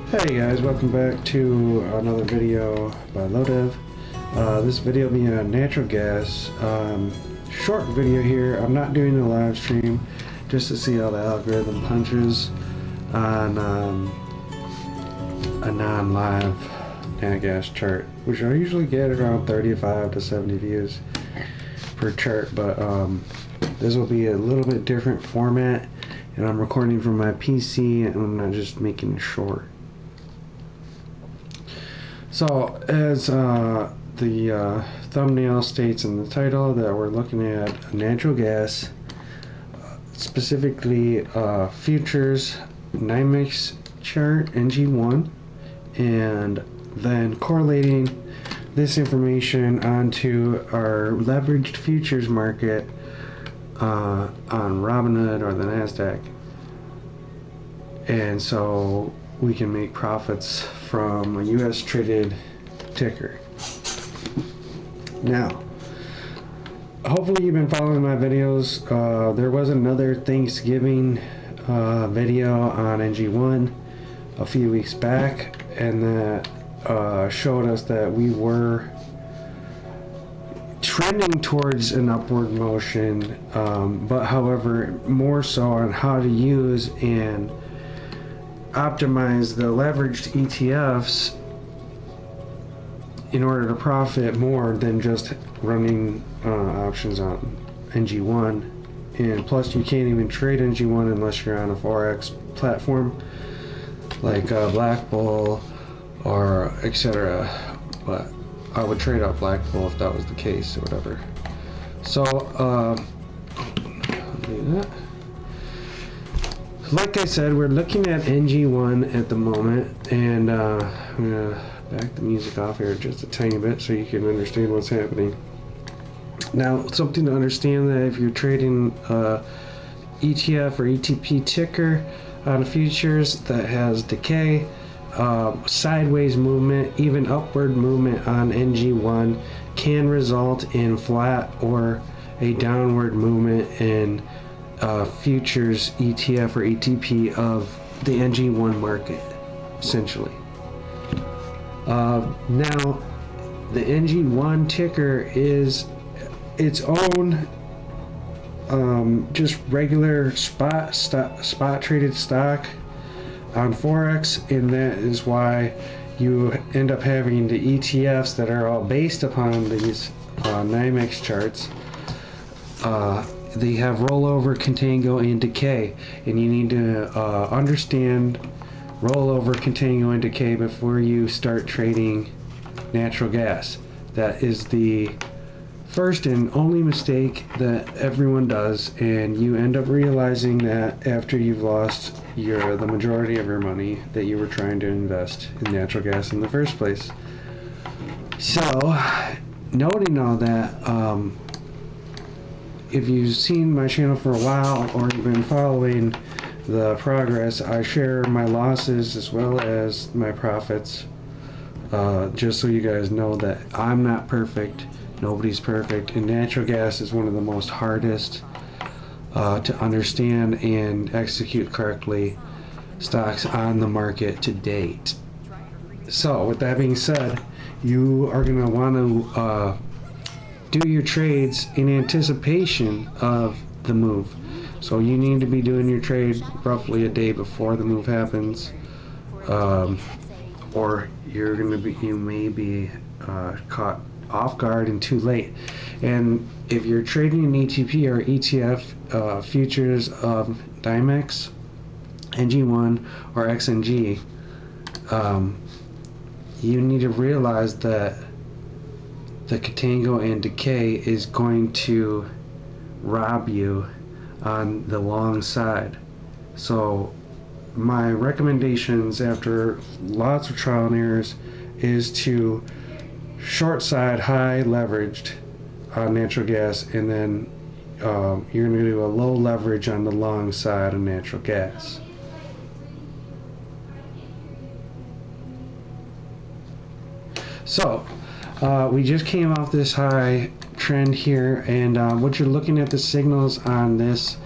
Hey guys, welcome back to another video by Lodev. This video being a natural gas short video here. I'm not doing a live stream just to see how the algorithm punches on a non-live natural gas chart, which I usually get around 35 to 70 views per chart, but this will be a little bit different format, and I'm recording from my PC and I'm not just making it short. So, as the thumbnail states in the title, that we're looking at natural gas, specifically futures NYMEX chart, Ng1, and then correlating this information onto our leveraged futures market on Robinhood or the NASDAQ. And so we can make profits from a US traded ticker. Now, hopefully you've been following my videos. There was another Thanksgiving video on Ng1 a few weeks back, and that showed us that we were trending towards an upward motion, but however more so on how to use and optimize the leveraged ETFs in order to profit more than just running options on Ng1. And plus, you can't even trade Ng1 unless you're on a Forex platform like Black Bull or etc. But I would trade out Black Bull if that was the case or whatever. So I'll do that. Like I said, we're looking at Ng1 at the moment, and I'm gonna back the music off here just a tiny bit so you can understand what's happening. Now, something to understand, that if you're trading ETF or ETP ticker on futures that has decay, sideways movement, even upward movement on Ng1 can result in flat or a downward movement in futures ETF or ETP of the Ng1 market, essentially. Now, the Ng1 ticker is its own just regular spot traded stock on Forex, and that is why you end up having the ETFs that are all based upon these NYMEX charts. They have rollover, contango, and decay, and you need to understand rollover, contango, and decay before you start trading natural gas. That is the first and only mistake that everyone does, and you end up realizing that after you've lost the majority of your money that you were trying to invest in natural gas in the first place. So, noting all that, if you've seen my channel for a while or you've been following the progress, I share my losses as well as my profits, just so you guys know that I'm not perfect, nobody's perfect, and natural gas is one of the most hardest to understand and execute correctly stocks on the market to date. So with that being said, you are going to want to do your trades in anticipation of the move. So you need to be doing your trade roughly a day before the move happens, or you may be caught off guard and too late. And if you're trading an ETP or ETF futures of NYMEX, Ng1, or XNG, you need to realize that the contango and decay is going to rob you on the long side. So my recommendations after lots of trial and errors is to short side high leveraged on natural gas, and then you're going to do a low leverage on the long side of natural gas. So we just came off this high trend here, and what you're looking at, the signals on this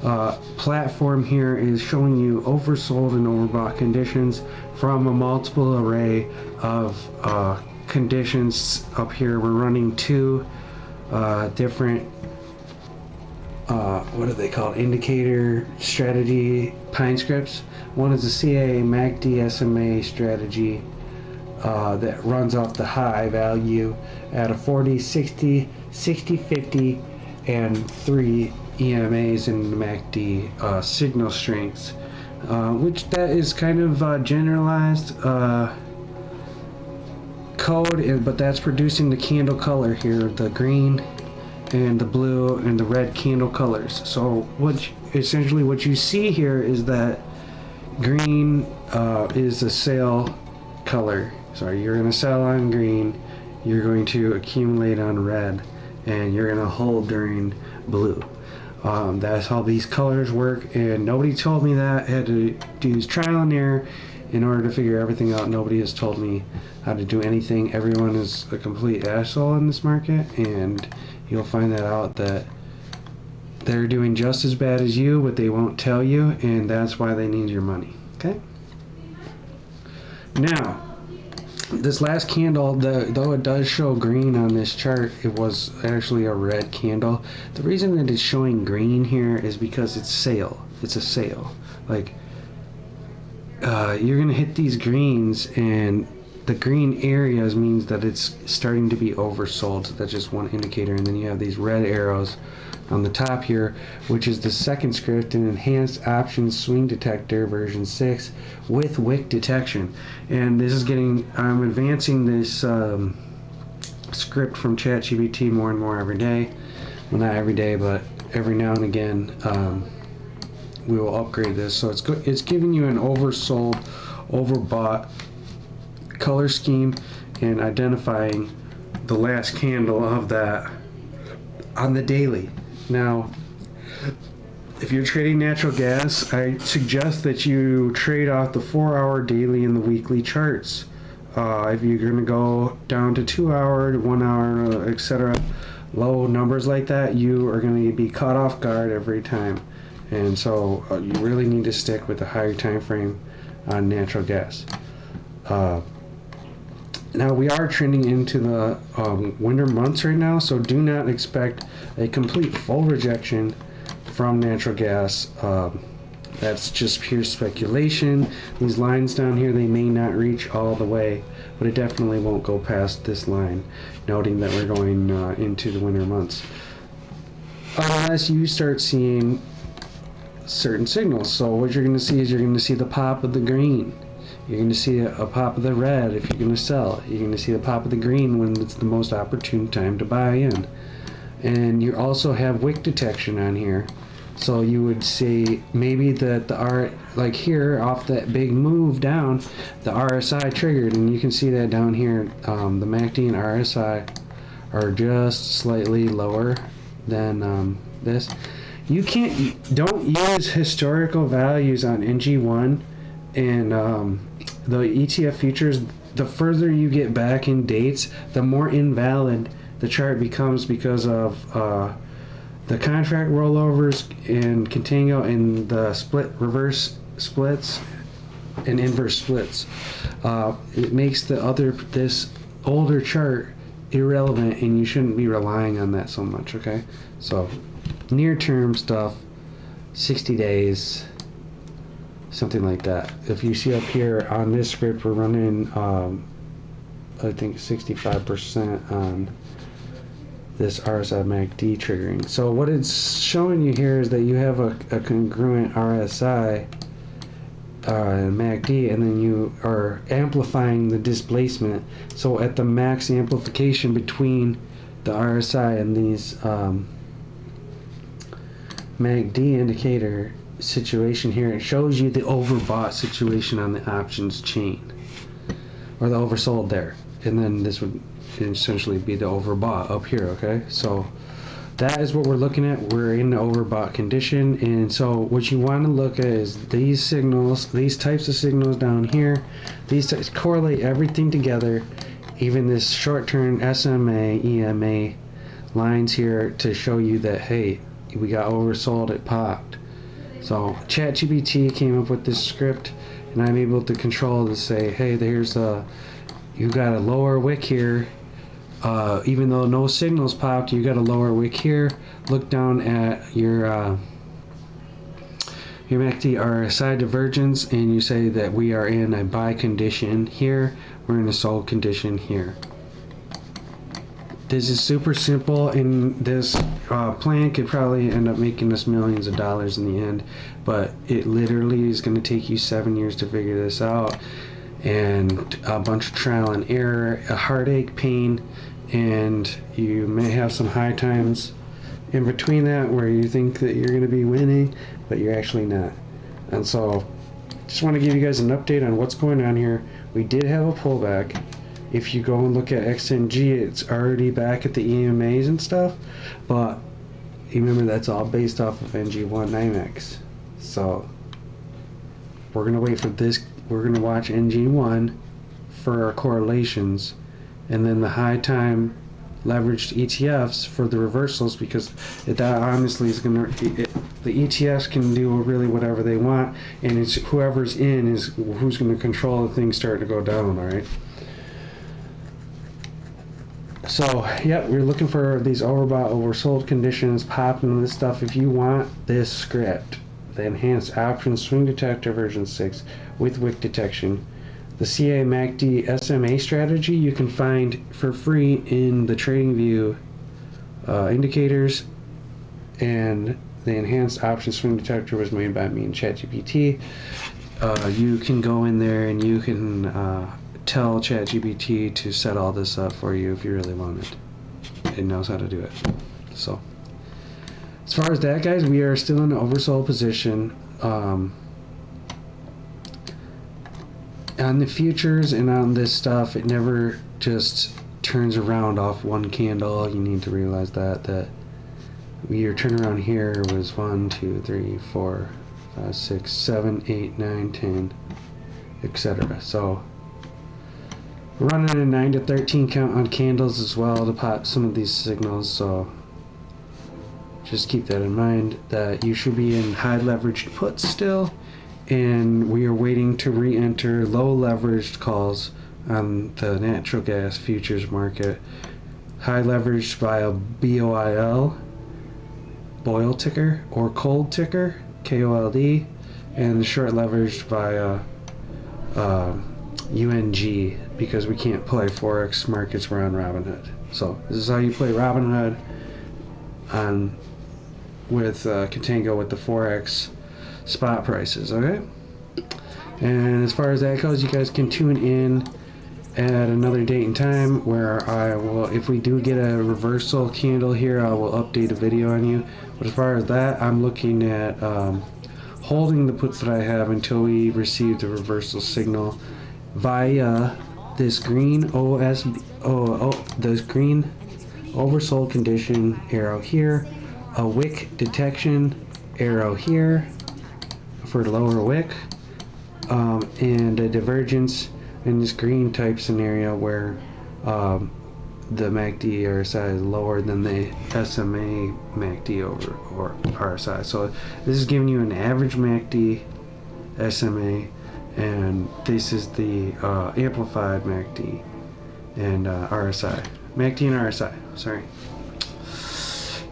platform here is showing you oversold and overbought conditions from a multiple array of conditions. Up here we're running two different what are they called, indicator strategy pinescripts. One is a CA MACD SMA strategy that runs off the high value at a 40, 60, 60, 50 and 3 EMAs in the MACD signal strengths, which that is kind of generalized code, but that's producing the candle color here, the green and the blue and the red candle colors. So essentially what you see here is that green is a sale color. Sorry, you're going to sell on green, you're going to accumulate on red, and you're going to hold during blue. That's how these colors work, and nobody told me that. I had to use trial and error in order to figure everything out. Nobody has told me how to do anything. Everyone is a complete asshole in this market, and you'll find that out, that they're doing just as bad as you, but they won't tell you, and that's why they need your money. Okay? Now, this last candle, though it does show green on this chart, it was actually a red candle. The reason that it's showing green here is because it's sale. It's a sale. Like, you're going to hit these greens, and the green areas means that it's starting to be oversold. So that's just one indicator. And then you have these red arrows on the top here, which is the second script, an enhanced options swing detector version 6 with wick detection. And this is I'm advancing this script from ChatGPT more and more every day. Well, not every day, but every now and again we will upgrade this. So it's giving you an oversold, overbought color scheme and identifying the last candle of that on the daily. Now, if you're trading natural gas, I suggest that you trade off the 4-hour daily and the weekly charts. If you're going to go down to 2-hour, 1 hour, etc., low numbers like that, you are going to be caught off guard every time. And so you really need to stick with the higher time frame on natural gas. Now we are trending into the winter months right now, so do not expect a complete full rejection from natural gas. That's just pure speculation. These lines down here, they may not reach all the way, but it definitely won't go past this line, noting that we're going into the winter months. Unless you start seeing certain signals. So what you're going to see is you're going to see the pop of the green. You're going to see a pop of the red if you're going to sell. You're going to see the pop of the green when it's the most opportune time to buy in. And you also have wick detection on here. So you would see maybe that like here off that big move down, the RSI triggered, and you can see that down here. The MACD and RSI are just slightly lower than this. Don't use historical values on Ng1 and the ETF futures. The further you get back in dates, the more invalid the chart becomes because of the contract rollovers and contango and the reverse splits and inverse splits. It makes this older chart irrelevant, and you shouldn't be relying on that so much. Okay, so near term stuff, 60 days, something like that. If you see up here on this script, we're running I think 65% on this RSI MACD triggering. So what it's showing you here is that you have a congruent RSI MACD, and then you are amplifying the displacement. So at the max amplification between the RSI and these MACD indicator situation here, it shows you the overbought situation on the options chain, or the oversold there, and then this would essentially be the overbought up here. Okay, so that is what we're looking at. We're in the overbought condition, and so what you want to look at is these signals, these types of signals down here. These types correlate everything together, even this short-term SMA, EMA lines here, to show you that, hey, we got oversold, it popped. So ChatGPT came up with this script, and I'm able to control to say, hey, there's you got a lower wick here. Even though no signals popped, you got a lower wick here. Look down at your MACD RSI divergence, and you say that we are in a buy condition here. We're in a sold condition here. This is super simple, and this plan could probably end up making us millions of dollars in the end, but it literally is going to take you 7 years to figure this out, and a bunch of trial and error, a heartache, pain, and you may have some high times in between that where you think that you're going to be winning, but you're actually not. And so just want to give you guys an update on what's going on here. We did have a pullback. If you go and look at XNG, it's already back at the EMAs and stuff, but remember that's all based off of Ng1 NYMEX. So we're gonna wait for this. We're gonna watch Ng1 for our correlations, and then the high time leveraged ETFs for the reversals, because that honestly is gonna. The ETFs can do really whatever they want, and it's whoever's in is who's gonna control the things starting to go down. All right. So, yep, we're looking for these overbought, oversold conditions, popping this stuff. If you want this script, the enhanced options swing detector version 6 with wick detection, the CA MACD SMA strategy you can find for free in the TradingView indicators, and the enhanced options swing detector was made by me and ChatGPT. You can go in there and you can tell ChatGPT to set all this up for you if you really want it. It knows how to do it. So, as far as that, guys, we are still in an oversold position. On the futures and on this stuff, it never just turns around off one candle. You need to realize that your turnaround here was 1, 2, 3, 4, 5, 6, 7, 8, 9, 10, etc. So we're running a 9 to 13 count on candles as well to pop some of these signals, so just keep that in mind, that you should be in high leveraged puts still, and we are waiting to re-enter low leveraged calls on the natural gas futures market. High leveraged via BOIL, Boil ticker, or Kold ticker, KOLD, and short leveraged via UNG, because we can't play Forex markets, we're on Robinhood. So this is how you play Robinhood on with contango with the Forex spot prices, okay? And as far as that goes, you guys can tune in at another date and time where I will, if we do get a reversal candle here, I will update a video on you. But as far as that, I'm looking at holding the puts that I have until we receive the reversal signal via this green this green oversold condition arrow here, a wick detection arrow here for lower wick, and a divergence in this green type scenario where the MACD RSI is lower than the SMA MACD or RSI. So this is giving you an average MACD SMA, and this is the amplified MACD and RSI. MACD and RSI, sorry.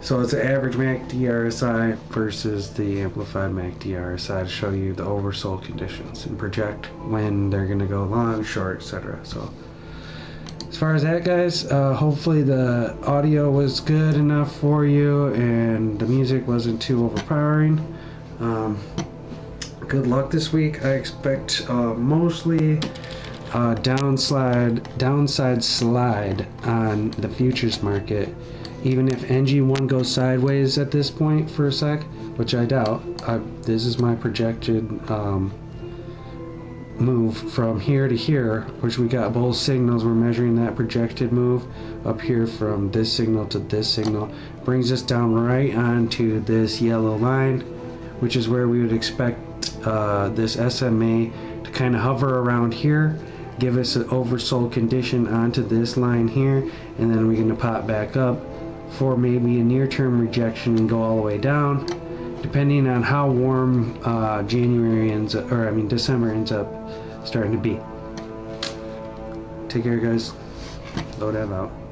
So it's an average MACD RSI versus the amplified MACD RSI to show you the oversold conditions and project when they're going to go long, short, etc. So as far as that, guys, hopefully the audio was good enough for you and the music wasn't too overpowering. Good luck this week. I expect mostly downside slide on the futures market. Even if Ng1 goes sideways at this point for a sec, which I doubt, this is my projected move from here to here, which we got both signals. We're measuring that projected move up here from this signal to this signal. Brings us down right onto this yellow line, which is where we would expect this SMA to kind of hover around here, give us an oversold condition onto this line here, and then we're going to pop back up for maybe a near-term rejection and go all the way down depending on how warm January ends up, or I mean December ends up starting to be. Take care, guys. Load out.